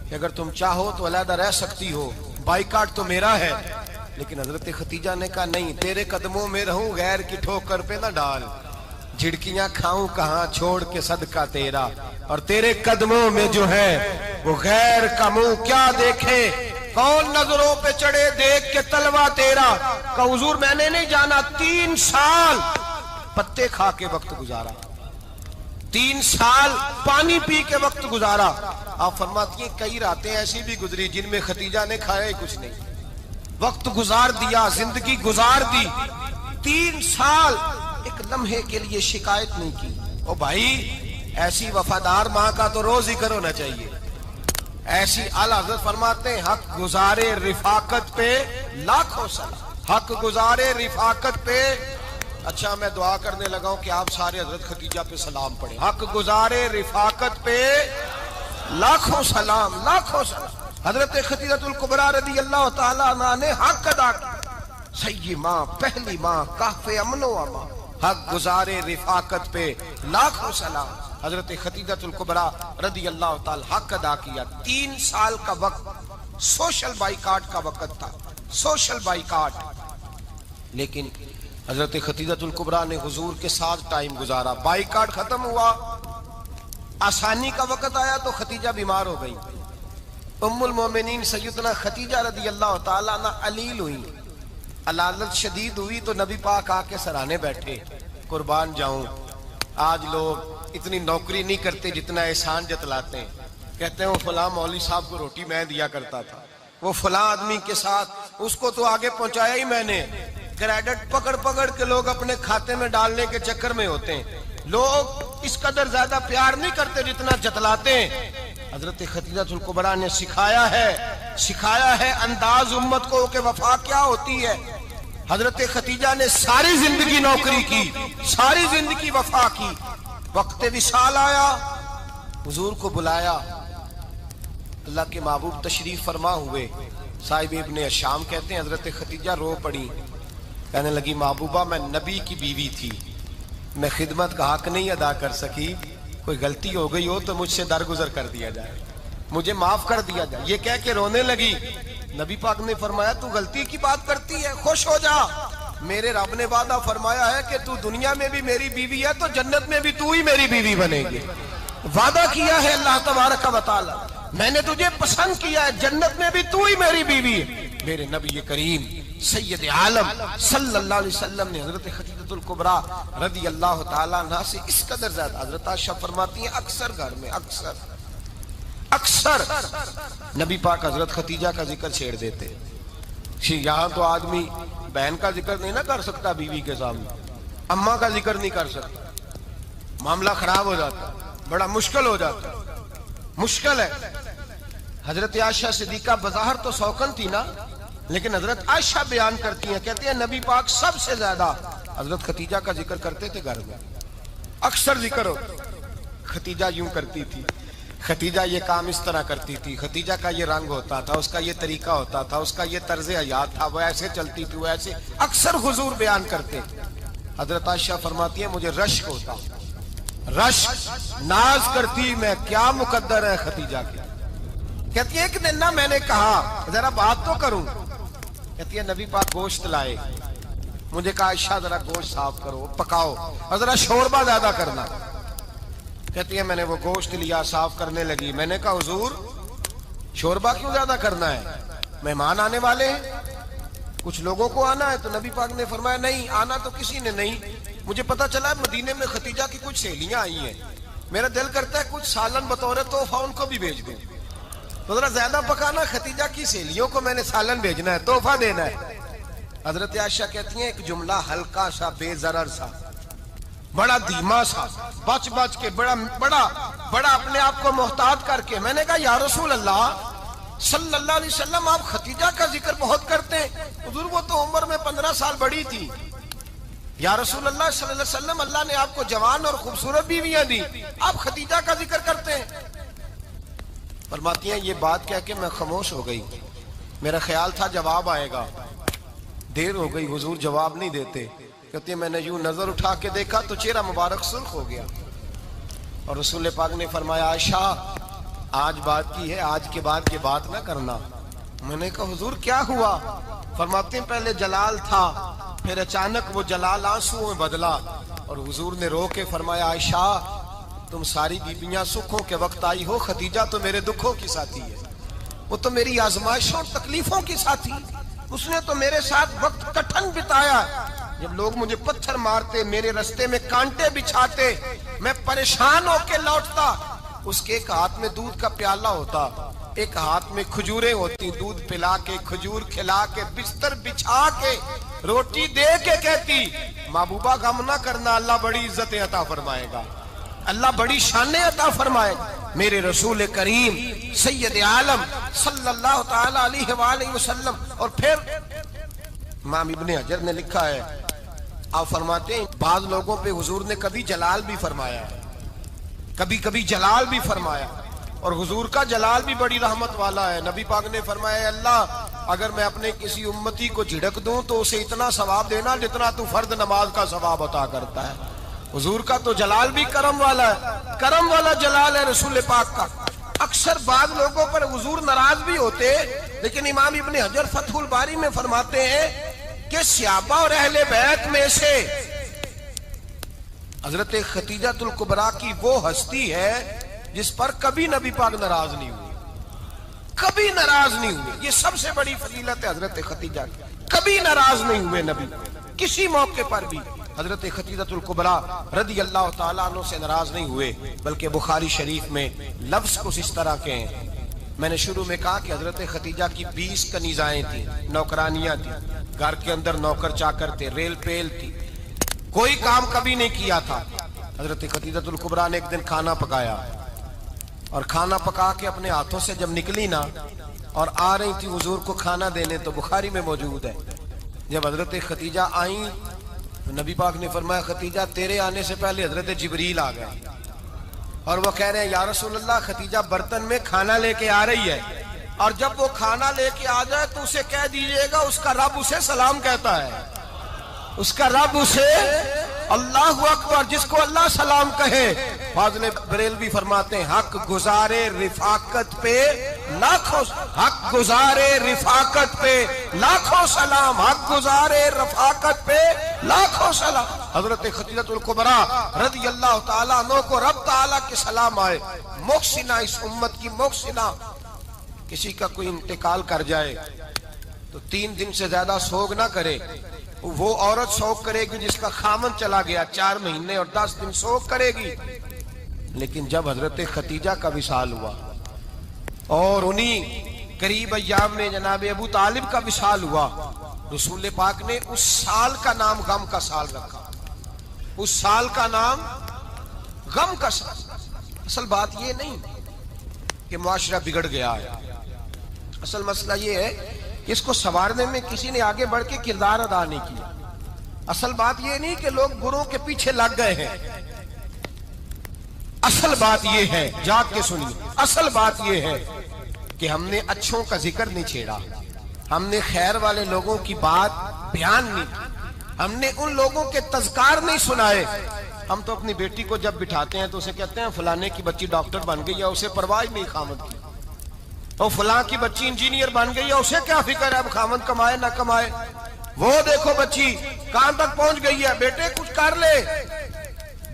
کہ اگر تم چاہو تو علیحدہ رہ سکتی ہو، بائیکاٹ تو میرا ہے۔ لیکن حضرت خدیجہ نے کہا نہیں، تیرے قدموں میں رہوں، غیر کی ٹھوکر پہ نہ ڈال، جھڑکیاں کھاؤں کہاں چھوڑ کے صدقہ تیرا، اور تیرے قدموں میں جو ہے وہ غیر کا منہ کیا دیکھے، کون نظروں پہ چڑھے دیکھ کے تلوا تیرا۔ کہ حضور میں نے نہیں جانا، 3 سال پتے کھا کے وقت گزارا، 3 سال پانی پی کے وقت گزارا۔ آپ فرماتی ہیں کئی راتیں ایسی بھی گزری جن میں خدیجہ نے کھایا ہی کچھ نہیں، وقت گزار دیا، زندگی گزار دی، 3 سال ایک لمحے کے لیے شکایت نہیں کی۔ او بھائی ایسی وفادار ماں کا تو روز ذکر ہونا چاہیے۔ ایسی اعلیٰ حضرت فرماتے ہیں حق گزارے رفاقت پہ لاکھوں سلام، حق گزارے رفاقت پہ۔ اچھا میں دعا کرنے لگا ہوں کہ آپ سارے حضرت خدیجہ پہ سلام پڑھیں۔ حق گزارے رفاقت پہ لاکھوں سلام، لاکھوں سلام۔ حضرت خدیجہ الکبریٰ رضی اللہ تعالیٰ عنہ نے حق ادا کیا، سیدی ماں، پہلی ماں، کہف امن و امان، حق گزارے رفاقت پہ لاکھوں سلام۔ حضرت خدیجہ الکبریٰ رضی اللہ تعالیٰ حق ادا کیا، 3 سال کا وقت سوشل بائیکاٹ کا وقت تھا، سوشل بائیکاٹ۔ لیکن حضرت خدیجہ الکبریٰ نے حضور کے ساتھ ٹائم گزارا، بائیکاٹ ختم ہوا، آسانی کا وقت آیا تو خدیجہ بیمار ہو گئی۔ ام المومنین سیدنا خدیجہ رضی اللہ تعالیٰ عنہ علیل ہوئی، علالت شدید ہوئی تو نبی پاک آ کے سرانے بیٹھے، قربان جاؤں آج لوگ اتنی نوکری نہیں کرتے جتنا احسان جتلاتے ہیں، کہتے ہیں وہ فلاں مولوی صاحب کو روٹی میں دیا کرتا تھا، وہ فلاں آدمی کے ساتھ اس کو تو آگے پہنچایا ہی میں نے۔ کریڈٹ پکڑ پکڑ کے لوگ اپنے کھاتے میں ڈالنے کے چکر میں ہوتے ہیں، لوگ اس قدر زیادہ پیار نہیں کرتے جتنا جتلاتے ہیں۔ حضرت خدیجہ الکبریٰ نے سکھایا ہے انداز امت کو کہ وفا کیا ہوتی ہے۔ حضرت خدیجہ نے ساری زندگی نوکری کی، ساری زندگی وفا کی، وقت وصال آیا، حضور کو بلایا، اللہ کے محبوب تشریف فرما ہوئے، صاحب ابن الشام کہتے ہیں حضرت خدیجہ رو پڑی، کہنے لگی محبوبہ میں نبی کی بیوی تھی، میں خدمت کا حق نہیں ادا کر سکی، کوئی غلطی ہو گئی ہو تو مجھ سے درگزر کر دیا جائے، مجھے معاف کر دیا جائے۔ یہ کہہ کے رونے لگی، نبی پاک نے فرمایا تو غلطی کی بات کرتی ہے، خوش ہو جا، میرے رب نے وعدہ فرمایا ہے کہ تو دنیا میں بھی میری بیوی ہے تو جنت میں بھی تو ہی میری بیوی بنے گی، وعدہ کیا ہے اللہ تبارک و تعالی، میں نے تجھے پسند کیا ہے، جنت میں بھی تو ہی میری بیوی ہے۔ میرے نبی کریم سید عالم صلی اللہ علیہ وسلم نے حضرت خدیجہ الکبریٰ رضی اللہ تعالیٰ عنہ سے اس قدر زیادہ، حضرت عائشہ فرماتی ہیں اکثر گھر میں اکثر نبی پاک حضرت خدیجہ کا ذکر چھیڑ دیتے۔ یہاں تو آدمی بہن کا ذکر نہیں نہ کر سکتا بیوی کے سامنے، اماں کا ذکر نہیں کر سکتا، معاملہ خراب ہو جاتا، بڑا مشکل ہو جاتا، مشکل ہے۔ حضرت عائشہ صدیقہ بظاہر تو سوکن تھی نا، لیکن حضرت عائشہ بیان کرتی ہیں، کہتی ہیں نبی پاک سب سے زیادہ حضرت خدیجہ کا ذکر کرتے تھے گھر میں، اکثر ذکر ہو۔ خدیجہ یوں کرتی تھی، خدیجہ یہ کام اس طرح کرتی تھی، خدیجہ کا یہ رنگ ہوتا تھا، اس کا یہ طریقہ ہوتا تھا، اس کا یہ طرز حیات تھا، وہ ایسے چلتی تھی، وہ ایسے، اکثر حضور بیان کرتے۔ حضرت عائشہ فرماتی ہیں مجھے رشک ہوتا، رشک، ناز کرتی میں، کیا مقدر ہے خدیجہ کی۔ کہتی ہے ایک دن نہ میں نے کہا ذرا بات تو کروں، کہتی ہے نبی پاک گوشت لائے، مجھے کہا عائشہ ذرا گوشت صاف کرو، پکاؤ اور ذرا شوربہ زیادہ کرنا۔ کہتی ہے میں نے وہ گوشت لیا، صاف کرنے لگی، میں نے کہا حضور شوربہ کیوں زیادہ کرنا ہے، مہمان آنے والے ہیں، کچھ لوگوں کو آنا ہے۔ تو نبی پاک نے فرمایا نہیں، آنا تو کسی نے نہیں، مجھے پتا چلا مدینے میں خدیجہ کی کچھ سہیلیاں آئی ہیں، میرا دل کرتا ہے کچھ سالن بطور تحفہ ان کو بھی بھیج دوں، تو ذرا زیادہ پکانا، خدیجہ کی سہیلیوں کو میں نے سالن بھیجنا ہے، تحفہ دینا ہے۔ حضرت عائشہ کہتی ہیں ایک جملہ ہلکا سا، بے ضرر سا، بڑا دھیما سا، بچ کے بڑا اپنے آپ کو محتاط کر کے، میں نے کہا یا رسول اللہ صلی اللہ علیہ وسلم آپ خدیجہ کا ذکر بہت کرتے ہیں، حضور وہ تو عمر میں 15 سال بڑی تھی، یا رسول اللہ صلی اللہ علیہ وسلم اللہ نے آپ کو جوان اور خوبصورت بیویاں دی، آپ خدیجہ کا ذکر کرتے ہیں۔ فرماتی ہیں یہ بات کہہ کے میں خاموش ہو گئی، میرا خیال تھا جواب آئے گا، دیر ہو گئی، حضور جواب نہیں دیتے۔ کہتے ہیں میں نے یوں نظر اٹھا کے دیکھا تو چہرہ مبارک سرخ ہو گیا، اور رسول پاک نے فرمایا عائشہ آج بات کی ہے، آج کے بعد یہ بات نہ کرنا۔ میں نے کہا حضور کیا ہوا؟ فرماتے ہیں پہلے جلال تھا، پھر اچانک وہ جلال آنسو میں بدلا، اور حضور نے رو کے فرمایا عائشہ تم ساری بیویاں سکھوں کے وقت آئی ہو، خدیجہ تو میرے دکھوں کی ساتھی ہے، وہ تو میری آزمائشوں اور تکلیفوں کی ساتھی، اس نے تو میرے ساتھ وقت کٹھن بتایا، جب لوگ مجھے پتھر مارتے، میرے رستے میں کانٹے بچھاتے، میں پریشان ہو کے لوٹتا، اس کے ایک ہاتھ میں دودھ کا پیالہ ہوتا، ایک ہاتھ میں کھجوریں ہوتی، دودھ پلا کے، کھجور کھلا کے، بستر بچھا کے، روٹی دے کے کہتی محبوبہ غم نہ کرنا، اللہ بڑی عزتیں عطا فرمائے گا، اللہ بڑی شانیں عطا فرمائے گا۔ میرے رسول کریم سید عالم صلی اللہ تعالی علیہ وآلہ وسلم۔ اور پھر امام ابن حجر نے لکھا ہے، آپ فرماتے ہیں بعض لوگوں پہ حضور نے کبھی جلال بھی فرمایا، کبھی جلال بھی فرمایا، اور حضور کا جلال بھی بڑی رحمت والا ہے۔ نبی پاک نے فرمایا اللہ اگر میں اپنے کسی امتی کو جھڑک دوں تو اسے اتنا ثواب دینا جتنا تو فرض نماز کا ثواب عطا کرتا ہے۔ حضور کا تو جلال بھی کرم والا ہے، کرم والا جلال ہے رسول پاک کا۔ اکثر بعض لوگوں پر حضور ناراض بھی ہوتے، لیکن امام ابن حجر فتح الباری میں فرماتے ہیں کہ صحابہ اور اہل بیت میں سے حضرت خدیجہ الکبریٰ کی وہ ہستی ہے جس پر کبھی نبی پاک ناراض نہیں ہوئے، کبھی ناراض نہیں ہوئے. یہ سب سے بڑی فضیلت ہے حضرت خدیجہ کی. کبھی ناراض نہیں ہوئے نبی، کسی موقع پر بھی حضرت خدیجہ الکبریٰ رضی اللہ تعالیٰ عنہ سے ناراض نہیں ہوئے. بلکہ بخاری شریف میں لفظ کچھ اس طرح کے ہیں. میں نے شروع میں کہا کہ حضرت خدیجہ کی 20 کنیزائیں تھیں، نوکرانیاں تھیں، گھر کے اندر نوکر چاکر تھے، ریل پیل تھی، کوئی کام کبھی نہیں کیا تھا. حضرت خدیجہ الکبریٰ نے ایک دن کھانا پکایا، اور کھانا پکا کے اپنے ہاتھوں سے جب نکلی نا اور آ رہی تھی حضور کو کھانا دینے، تو بخاری میں موجود ہے جب حضرت خدیجہ آئیں تو نبی پاک نے فرمایا خدیجہ تیرے آنے سے پہلے حضرت جبریل آ گئے، اور وہ کہہ رہے ہیں یا رسول اللہ خدیجہ برتن میں کھانا لے کے آ رہی ہے، اور جب وہ کھانا لے کے آ جائے تو اسے کہہ دیجئے گا اس کا رب اسے سلام کہتا ہے، اس کا رب اسے اللہ اکبر، جس کو اللہ سلام کہے. فاضل بریلوی فرماتے ہیں حق گزارے رفاقت پہ لاکھوں، حق گزارے رفاقت پہ لاکھوں سلام، حق گزارے رفاقت پہ لاکھوں سلام. حضرت خدیجہ الکبریٰ رضی اللہ تعالیٰ عنہ کو رب تعالیٰ کے سلام آئے. محسنہ، اس امت کی محسنہ. کسی کا کوئی انتقال کر جائے تو 3 دن سے زیادہ سوگ نہ کرے. وہ عورت سوگ کرے گی جس کا خامن چلا گیا، 4 مہینے اور 10 دن سوگ کرے گی. لیکن جب حضرت خدیجہ کا وصال ہوا اور انہی قریب ایام میں جناب ابو طالب کا وصال ہوا، رسول پاک نے اس سال کا نام غم کا سال رکھا. اس سال کا نام غم کا سال. اصل بات یہ نہیں کہ معاشرہ بگڑ گیا ہے، اصل مسئلہ یہ ہے کہ اس کو سنوارنے میں کسی نے آگے بڑھ کے کردار ادا نہیں کیا. اصل بات یہ نہیں کہ لوگ بروں کے پیچھے لگ گئے ہیں. اصل بات یہ ہے، جاگ کے سنیے، اصل بات یہ ہے کہ ہم نے اچھوں کا ذکر نہیں چھیڑا، ہم نے خیر والے لوگوں کی بات بیان نہیں کی، ہم نے ان لوگوں کے تذکار نہیں سنائے. ہم تو اپنی بیٹی کو جب بٹھاتے ہیں تو اسے کہتے ہیں فلانے کی بچی ڈاکٹر بن گئی ہے، اسے پرواہ نہیں خامد کی. اور فلاں کی بچی انجینئر بن گئی ہے، اسے کیا فکر ہے اب خامد کمائے نہ کمائے. وہ دیکھو بچی کہاں تک پہنچ گئی ہے، بیٹے کچھ کر لے.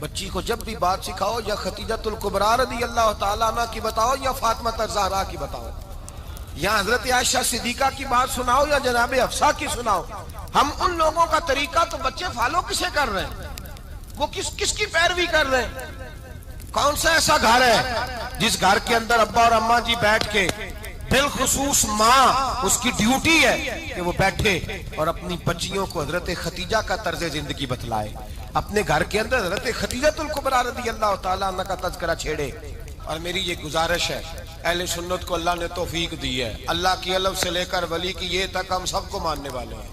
بچی کو جب بھی بات سکھاؤ یا خدیجہ الکبریٰ رضی اللہ تعالیٰ عنہ کی بتاؤ یا فاطمہ الزہرا کی بتاؤ، یا حضرت عائشہ صدیقہ کی بات سناؤ یا جناب حفصہ کی سناؤ. ہم ان لوگوں کا طریقہ تو بچے فالو کسے کر رہے ہیں، وہ کس کی پیروی کر رہے ہیں. کون سا ایسا گھر ہے جس گھر کے اندر ابا اور اماں جی بیٹھ کے، بالخصوص ماں اس کی ڈیوٹی ہے کہ وہ بیٹھے اور اپنی بچیوں کو حضرت خدیجہ کا طرز زندگی بتلائے، اپنے گھر کے اندر حضرت خدیجہ الکبریٰ رضی اللہ تعالیٰ عنہ کا تذکرہ چھیڑے. اور میری یہ گزارش ہے، اہل سنت کو اللہ نے توفیق دی ہے، اللہ کی الف سے لے کر ولی کی یہ تک ہم سب کو ماننے والے ہیں.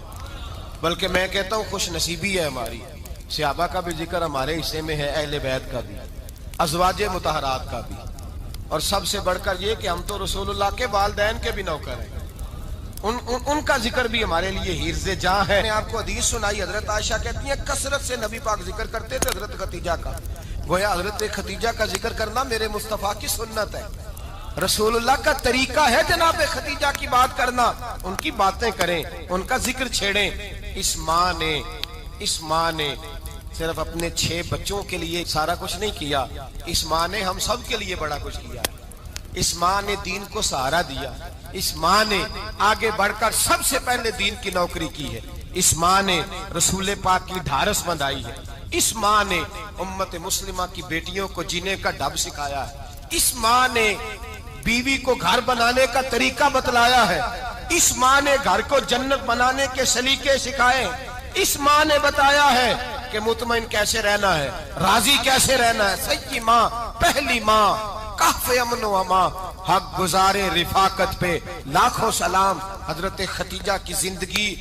بلکہ میں کہتا ہوں خوش نصیبی ہے ہماری، صحابہ کا بھی ذکر ہمارے حصے میں ہے، اہل بیت کا بھی، ازواج مطہرات کا بھی، اور سب سے بڑھ کر یہ کہ ہم تو رسول اللہ کے والدین کے بھی نوکر ہیں، ان کا ذکر بھی ہمارے لیے حرز جاں ہے. میں نے آپ کو حدیث سنائی، حضرت عائشہ کہتی ہیں کثرت سے نبی پاک ذکر کرتے تھے حضرت خدیجہ کا. گویا حضرت خدیجہ کا ذکر کرنا میرے مصطفیٰ کی سنت ہے، رسول اللہ کا طریقہ ہے جناب خدیجہ کی بات کرنا. ان کی باتیں کریں، ان کا ذکر چھیڑیں. اس ماں نے صرف اپنے 6 بچوں کے لیے سارا کچھ نہیں کیا، اس ماں نے ہم سب کے لیے بڑا کچھ کیا ہے. اس ماں نے دین کو سہارا دیا، اس ماں نے آگے بڑھ کر سب سے پہلے دین کی نوکری کی ہے، اس ماں نے رسول پاک کی ڈھارس بندھائی ہے، اس ماں نے امت مسلمہ کی بیٹیوں کو جینے کا ڈھب سکھایا ہے، اس ماں نے بیوی کو گھر بنانے کا طریقہ بتلایا ہے، اس ماں نے گھر کو جنت بنانے کے سلیقے سکھائے، اس ماں نے بتایا ہے کہ مطمئن کیسے رہنا ہے، راضی کیسے رہنا ہے. سچی ماں، پہلی ماں، کہف امن و امان، حق گزارے رفاقت پہ لاکھوں سلام. حضرت خدیجہ کی زندگی،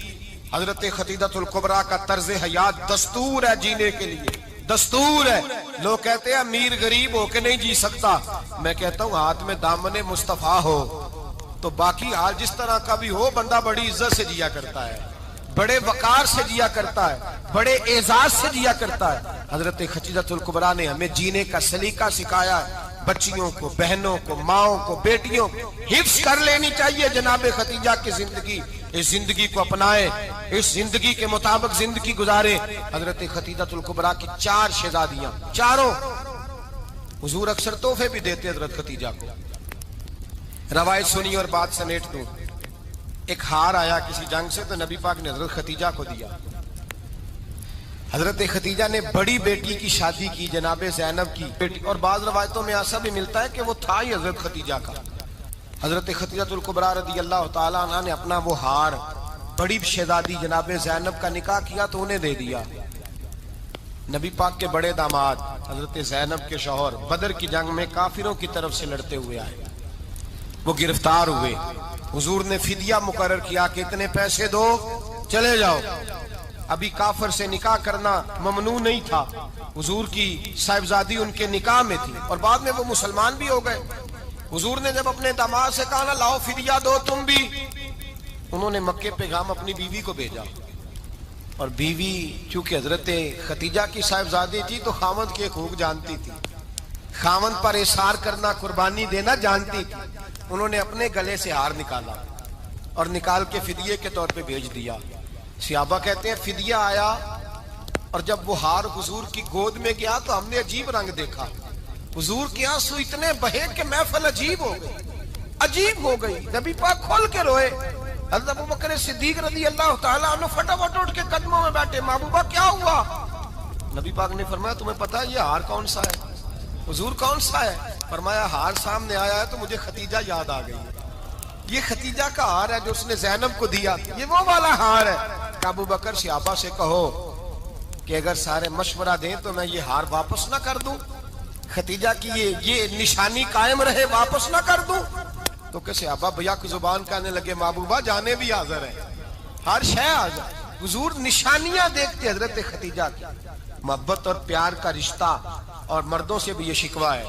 حضرت خدیجہ الکبریٰ کا طرز حیات دستور ہے جینے کے لیے، دستور ہے. لوگ کہتے ہیں امیر غریب ہو کے نہیں جی سکتا، میں کہتا ہوں ہاتھ میں دامن مصطفیٰ ہو تو باقی حال جس طرح کا بھی ہو بندہ بڑی عزت سے جیا کرتا ہے، بڑے وقار سے جیا کرتا ہے، بڑے اعزاز سے جیا کرتا ہے. حضرت خدیجہ الکبریٰ نے ہمیں جینے کا سلیقہ سکھایا ہے. بچیوں کو، بہنوں کو، ماؤں کو، بیٹیوں کو حفظ کر لینی چاہیے جناب خدیجہ کی زندگی. اس زندگی کو اپنائے، اس زندگی کے مطابق زندگی گزارے. حضرت خدیجہ الکبریٰ کی 4 شہزادیاں، چاروں. حضور اکثر تحفے بھی دیتے حضرت خدیجہ کو. روایت سنی اور بات سمیٹ دوں. ایک ہار آیا کسی جنگ سے تو نبی پاک نے حضرت خدیجہ کو دیا. حضرت خدیجہ نے بڑی بیٹی کی شادی کی جناب زینب کی بیٹی، اور بعض روایتوں میں ایسا بھی ملتا ہے کہ وہ تھا ہی حضرت خدیجہ کا. حضرت خدیجہ الکبریٰ رضی اللہ تعالی عنہ نے اپنا وہ ہار بڑی شہزادی جناب زینب کا نکاح کیا تو انہیں دے دیا. نبی پاک کے بڑے داماد حضرت زینب کے شوہر بدر کی جنگ میں کافروں کی طرف سے لڑتے ہوئے آئے، وہ گرفتار ہوئے. حضور نے فدیہ مقرر کیا کہ اتنے پیسے دو چلے جاؤ. ابھی کافر سے نکاح کرنا ممنوع نہیں تھا، حضور کی صاحبزادی ان کے نکاح میں تھی اور بعد میں وہ مسلمان بھی ہو گئے. حضور نے جب اپنے داماد سے کہا نا لاؤ فدیہ دو تم بھی، انہوں نے مکے پیغام اپنی بیوی کو بھیجا. اور بیوی چونکہ حضرت خدیجہ کی صاحبزادی تھی تو خاوند کے حقوق جانتی تھی، خاوند پر اثار کرنا، قربانی دینا جانتی تھی. انہوں نے اپنے گلے سے ہار نکالا اور نکال کے فدیے کے طور پہ بھیج دیا. صحابہ کہتے ہیں فدیہ آیا اور جب وہ ہار حضور کی گود میں گیا تو ہم نے عجیب رنگ دیکھا. حضور کے آنسو اتنے بہے کہ محفل عجیب ہو گئی. نبی پاک کھول کے روئے. حضرت ابوبکر صدیق رضی اللہ تعالیٰ عنہ فٹافٹ اٹھ کے قدموں میں بیٹھے. محبوبہ کیا ہوا؟ نبی پاک نے فرمایا تمہیں پتا ہے یہ ہار کون سا ہے؟ حضور کون سا ہے؟ فرمایا ہار سامنے آیا ہے تو مجھے خدیجہ یاد آ گئی. یہ خدیجہ کا ہار ہے جو اس نے زینب کو دیا، یہ وہ والا ہار ہے. کہ ابوبکر صحابہ سے کہو کہ اگر سارے مشورہ دیں تو میں یہ ہار واپس نہ کر دوں، خدیجہ کی یہ نشانی قائم رہے، واپس نہ کر دوں. تو کہ صحابہ بھیا کی زبان کہنے لگے محبوبہ جانے بھی حاضر ہے، ہر شے حاضر. حضور نشانیاں دیکھتے حضرت خدیجہ کی. محبت اور پیار کا رشتہ، اور مردوں سے بھی یہ شکوہ ہے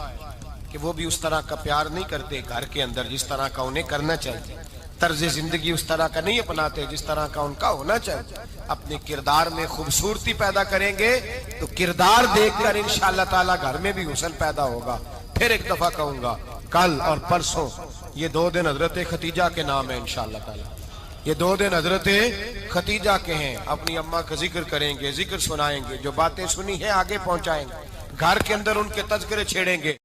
کہ وہ بھی اس طرح کا پیار نہیں کرتے گھر کے اندر جس طرح کا انہیں کرنا چاہیے. طرز زندگی اس طرح کا نہیں اپناتے جس طرح کا ان کا ہونا چاہیے. اپنے کردار میں خوبصورتی پیدا کریں گے تو کردار دیکھ کر انشاءاللہ تعالی گھر میں بھی حسن پیدا ہوگا. پھر ایک دفعہ کہوں گا کل اور پرسوں یہ 2 دن حضرت خدیجہ کے نام ہے انشاءاللہ تعالی. یہ 2 دن حضرت خدیجہ کے ہیں. اپنی اماں کا ذکر کریں گے، ذکر سنائیں گے، جو باتیں سنی ہیں آگے پہنچائیں گے، گھر کے اندر ان کے تذکرے چھیڑیں گے.